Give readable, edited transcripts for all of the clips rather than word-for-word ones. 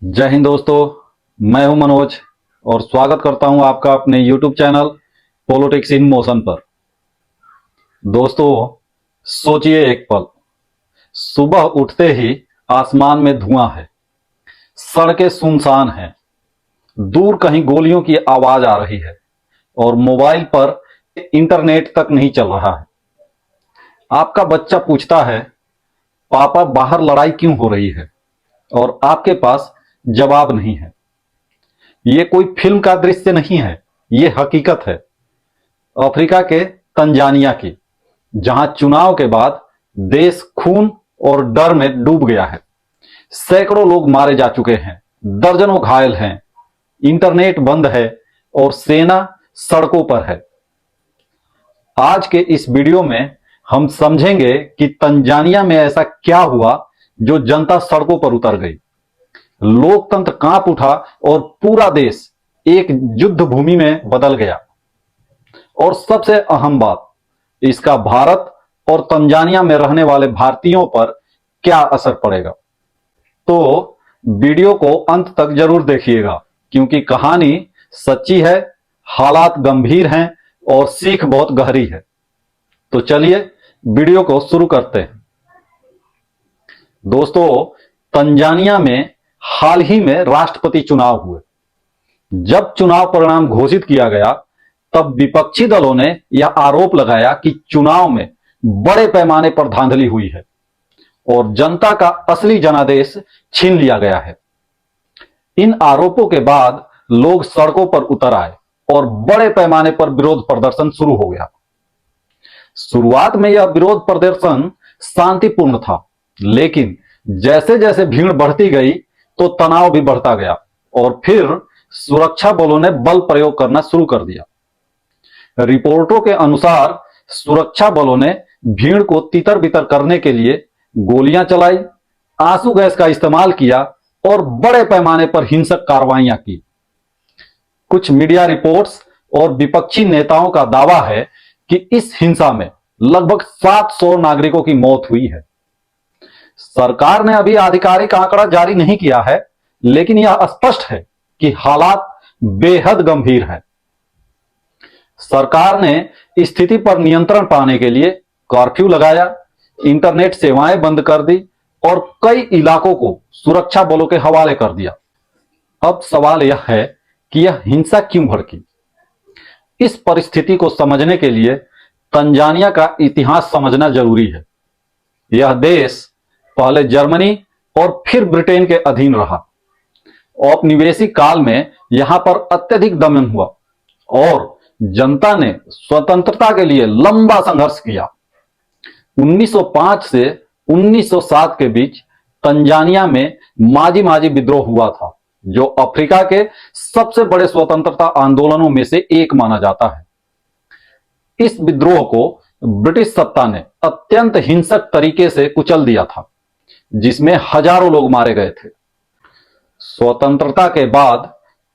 जय हिंद दोस्तों। मैं हूं मनोज और स्वागत करता हूं आपका अपने YouTube channel politics in motion पर। दोस्तों, सोचिए एक पल। सुबह उठते ही आसमान में धुआं है, सड़कें सुनसान हैं, दूर कहीं गोलियों की आवाज आ रही है और मोबाइल पर इंटरनेट तक नहीं चल रहा है। आपका बच्चा पूछता है, पापा बाहर लड़ाई क्यों हो रही है? और आपके पास जवाब नहीं है। ये कोई फिल्म का दृश्य नहीं है, ये हकीकत है। अफ्रीका के तंजानिया की, जहां चुनाव के बाद देश खून और डर में डूब गया है। सैकड़ों लोग मारे जा चुके हैं, दर्जनों घायल हैं, इंटरनेट बंद है और सेना सड़कों पर है। आज के इस वीडियो में हम समझेंगे कि तंजानिया में ऐसा क्या हुआ जो जनता सड़कों पर उतर गई, लोकतंत्र कांप उठा और पूरा देश एक युद्ध भूमि में बदल गया। और सबसे अहम बात, इसका भारत और तंजानिया में रहने वाले भारतीयों पर क्या असर पड़ेगा। तो वीडियो को अंत तक जरूर देखिएगा, क्योंकि कहानी सच्ची है, हालात गंभीर हैं और सीख बहुत गहरी है। तो चलिए वीडियो को शुरू करते हैं। दोस्तों, तंजानिया में हाल ही में राष्ट्रपति चुनाव हुए। जब चुनाव परिणाम घोषित किया गया, तब विपक्षी दलों ने यह आरोप लगाया कि चुनाव में बड़े पैमाने पर धांधली हुई है और जनता का असली जनादेश छीन लिया गया है। इन आरोपों के बाद लोग सड़कों पर उतर आए और बड़े पैमाने पर विरोध प्रदर्शन शुरू हो गया। शुरुआत में यह विरोध प्रदर्शन शांतिपूर्ण था, लेकिन जैसे जैसे भीड़ बढ़ती गई तो तनाव भी बढ़ता गया और फिर सुरक्षा बलों ने बल प्रयोग करना शुरू कर दिया। रिपोर्टों के अनुसार सुरक्षा बलों ने भीड़ को तितर बितर करने के लिए गोलियां चलाई, आंसू गैस का इस्तेमाल किया और बड़े पैमाने पर हिंसक कार्रवाइयां की। कुछ मीडिया रिपोर्ट्स और विपक्षी नेताओं का दावा है कि इस हिंसा में लगभग 700 नागरिकों की मौत हुई है। सरकार ने अभी आधिकारिक आंकड़ा जारी नहीं किया है, लेकिन यह स्पष्ट है कि हालात बेहद गंभीर है। सरकार ने स्थिति पर नियंत्रण पाने के लिए कर्फ्यू लगाया, इंटरनेट सेवाएं बंद कर दी और कई इलाकों को सुरक्षा बलों के हवाले कर दिया। अब सवाल यह है कि यह हिंसा क्यों भड़की। इस परिस्थिति को समझने के लिए तंजानिया का इतिहास समझना जरूरी है। यह देश पहले जर्मनी और फिर ब्रिटेन के अधीन रहा। औपनिवेशिक काल में यहां पर अत्यधिक दमन हुआ और जनता ने स्वतंत्रता के लिए लंबा संघर्ष किया। 1905 से 1907 के बीच तंजानिया में माजी माजी विद्रोह हुआ था, जो अफ्रीका के सबसे बड़े स्वतंत्रता आंदोलनों में से एक माना जाता है। इस विद्रोह को ब्रिटिश सत्ता ने अत्यंत हिंसक तरीके से कुचल दिया था, जिसमें हजारों लोग मारे गए थे। स्वतंत्रता के बाद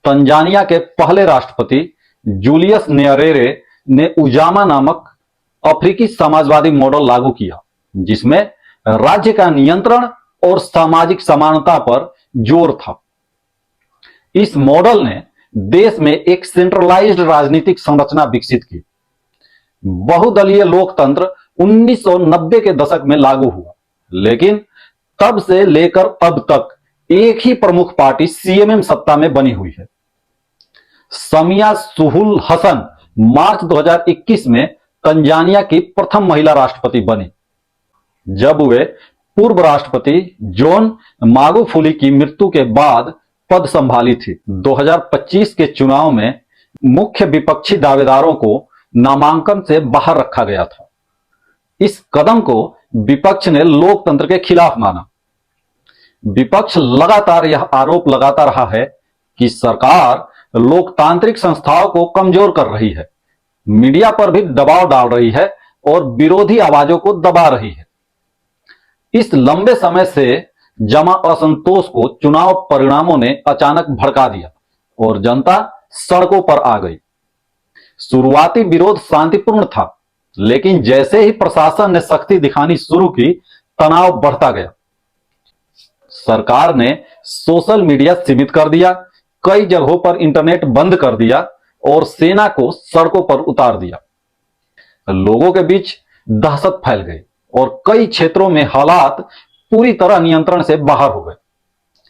तंजानिया के पहले राष्ट्रपति जूलियस न्यरेरे ने उजामा नामक अफ्रीकी समाजवादी मॉडल लागू किया, जिसमें राज्य का नियंत्रण और सामाजिक समानता पर जोर था। इस मॉडल ने देश में एक सेंट्रलाइज्ड राजनीतिक संरचना विकसित की। बहुदलीय लोकतंत्र 1990 के दशक में लागू हुआ, लेकिन तब से लेकर अब तक एक ही प्रमुख पार्टी सीएमएम सत्ता में बनी हुई है। समिया सुलुहु हसन मार्च 2021 में तंजानिया की प्रथम महिला राष्ट्रपति बनी, जब वे पूर्व राष्ट्रपति जॉन मागुफुली की मृत्यु के बाद पद संभाली थी। 2025 के चुनाव में मुख्य विपक्षी दावेदारों को नामांकन से बाहर रखा गया था। इस कदम को विपक्ष ने लोकतंत्र के खिलाफ माना। विपक्ष लगातार यह आरोप लगाता रहा है कि सरकार लोकतांत्रिक संस्थाओं को कमजोर कर रही है, मीडिया पर भी दबाव डाल रही है और विरोधी आवाजों को दबा रही है। इस लंबे समय से जमा असंतोष को चुनाव परिणामों ने अचानक भड़का दिया और जनता सड़कों पर आ गई। शुरुआती विरोध शांतिपूर्ण था, लेकिन जैसे ही प्रशासन ने सख्ती दिखानी शुरू की, तनाव बढ़ता गया। सरकार ने सोशल मीडिया सीमित कर दिया, कई जगहों पर इंटरनेट बंद कर दिया और सेना को सड़कों पर उतार दिया। लोगों के बीच दहशत फैल गई और कई क्षेत्रों में हालात पूरी तरह नियंत्रण से बाहर हो गए।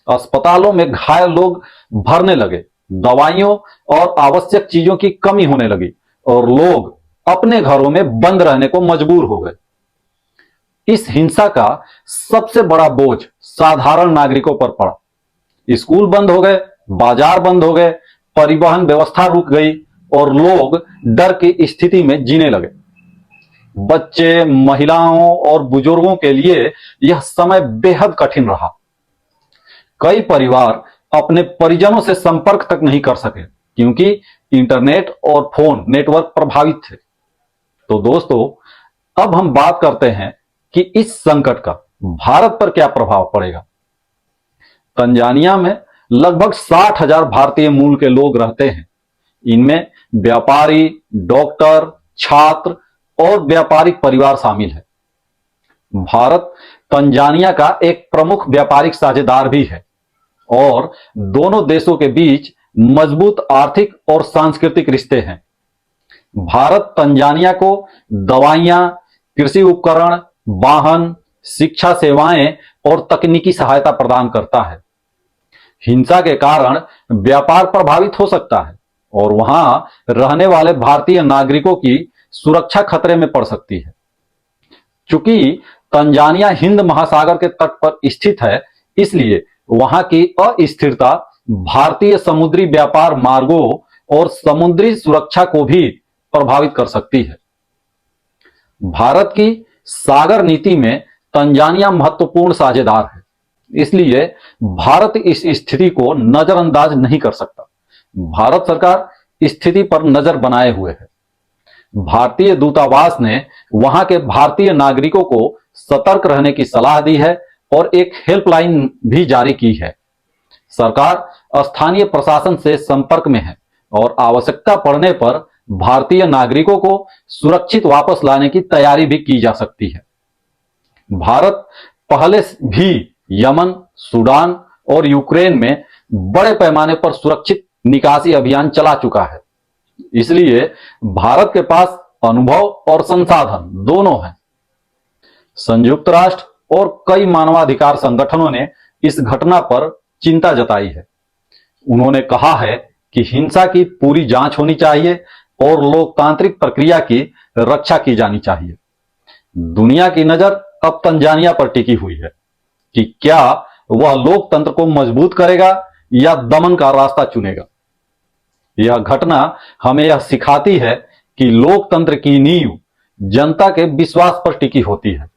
अस्पतालों में घायल लोग भरने लगे, दवाइयों और आवश्यक चीजों की कमी होने लगी और लोग अपने घरों में बंद रहने को मजबूर हो गए। इस हिंसा का सबसे बड़ा बोझ साधारण नागरिकों पर पड़ा। स्कूल बंद हो गए, बाजार बंद हो गए, परिवहन व्यवस्था रुक गई और लोग डर की स्थिति में जीने लगे। बच्चे, महिलाओं और बुजुर्गों के लिए यह समय बेहद कठिन रहा। कई परिवार अपने परिजनों से संपर्क तक नहीं कर सके क्योंकि इंटरनेट और फोन नेटवर्क प्रभावित थे। तो दोस्तों, अब हम बात करते हैं कि इस संकट का भारत पर क्या प्रभाव पड़ेगा। तंजानिया में लगभग 60,000 भारतीय मूल के लोग रहते हैं। इनमें व्यापारी, डॉक्टर, छात्र और व्यापारिक परिवार शामिल है। भारत तंजानिया का एक प्रमुख व्यापारिक साझेदार भी है और दोनों देशों के बीच मजबूत आर्थिक और सांस्कृतिक रिश्ते हैं। भारत तंजानिया को दवाइयां, कृषि उपकरण, वाहन, शिक्षा सेवाएं और तकनीकी सहायता प्रदान करता है। हिंसा के कारण व्यापार प्रभावित हो सकता है और वहां रहने वाले भारतीय नागरिकों की सुरक्षा खतरे में पड़ सकती है। चूंकि तंजानिया हिंद महासागर के तट पर स्थित है, इसलिए वहां की अस्थिरता भारतीय समुद्री व्यापार मार्गों और समुद्री सुरक्षा को भी प्रभावित कर सकती है। भारत की सागर नीति में तंजानिया महत्वपूर्ण साझेदार है, इसलिए भारत इस स्थिति को नजरअंदाज नहीं कर सकता। भारत सरकार स्थिति पर नजर बनाए हुए है। भारतीय दूतावास ने वहां के भारतीय नागरिकों को सतर्क रहने की सलाह दी है और एक हेल्पलाइन भी जारी की है। सरकार स्थानीय प्रशासन से संपर्क में है और आवश्यकता पड़ने पर भारतीय नागरिकों को सुरक्षित वापस लाने की तैयारी भी की जा सकती है। भारत पहले भी यमन, सूडान और यूक्रेन में बड़े पैमाने पर सुरक्षित निकासी अभियान चला चुका है, इसलिए भारत के पास अनुभव और संसाधन दोनों हैं। संयुक्त राष्ट्र और कई मानवाधिकार संगठनों ने इस घटना पर चिंता जताई है। उन्होंने कहा है कि हिंसा की पूरी जांच होनी चाहिए और लोकतांत्रिक प्रक्रिया की रक्षा की जानी चाहिए। दुनिया की नजर अब तंजानिया पर टिकी हुई है कि क्या वह लोकतंत्र को मजबूत करेगा या दमन का रास्ता चुनेगा। यह घटना हमें यह सिखाती है कि लोकतंत्र की नींव जनता के विश्वास पर टिकी होती है।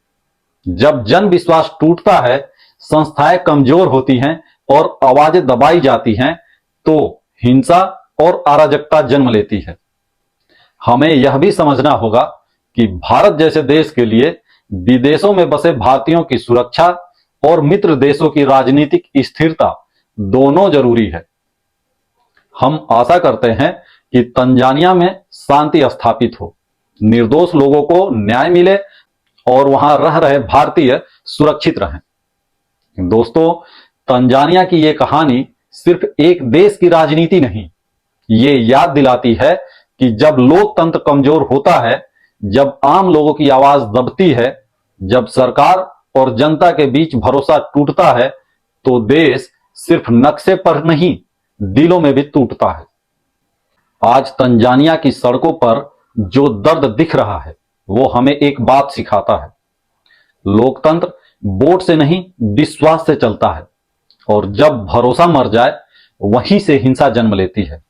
जब जन विश्वास टूटता है, संस्थाएं कमजोर होती हैं और आवाजें दबाई जाती हैं, तो हिंसा और अराजकता जन्म लेती है। हमें यह भी समझना होगा कि भारत जैसे देश के लिए विदेशों में बसे भारतीयों की सुरक्षा और मित्र देशों की राजनीतिक स्थिरता दोनों जरूरी है। हम आशा करते हैं कि तंजानिया में शांति स्थापित हो, निर्दोष लोगों को न्याय मिले और वहां रह रहे भारतीय सुरक्षित रहें। दोस्तों, तंजानिया की यह कहानी सिर्फ एक देश की राजनीति नहीं, ये याद दिलाती है कि जब लोकतंत्र कमजोर होता है, जब आम लोगों की आवाज दबती है, जब सरकार और जनता के बीच भरोसा टूटता है, तो देश सिर्फ नक्शे पर नहीं, दिलों में भी टूटता है। आज तंजानिया की सड़कों पर जो दर्द दिख रहा है, वो हमें एक बात सिखाता है। लोकतंत्र वोट से नहीं, विश्वास से चलता है और जब भरोसा मर जाए, वहीं से हिंसा जन्म लेती है।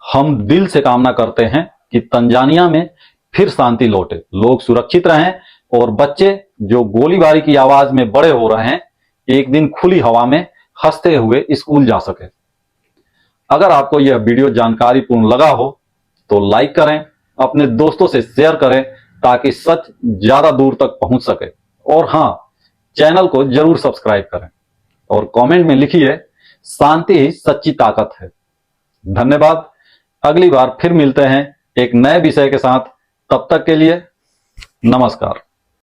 हम दिल से कामना करते हैं कि तंजानिया में फिर शांति लौटे, लोग सुरक्षित रहें और बच्चे जो गोलीबारी की आवाज में बड़े हो रहे हैं, एक दिन खुली हवा में हंसते हुए स्कूल जा सके। अगर आपको यह वीडियो जानकारीपूर्ण लगा हो तो लाइक करें, अपने दोस्तों से शेयर करें ताकि सच ज्यादा दूर तक पहुंच सके। और हां, चैनल को जरूर सब्सक्राइब करें और कमेंट में लिखिए, शांति ही सच्ची ताकत है। धन्यवाद। अगली बार फिर मिलते हैं एक नए विषय के साथ। तब तक के लिए नमस्कार।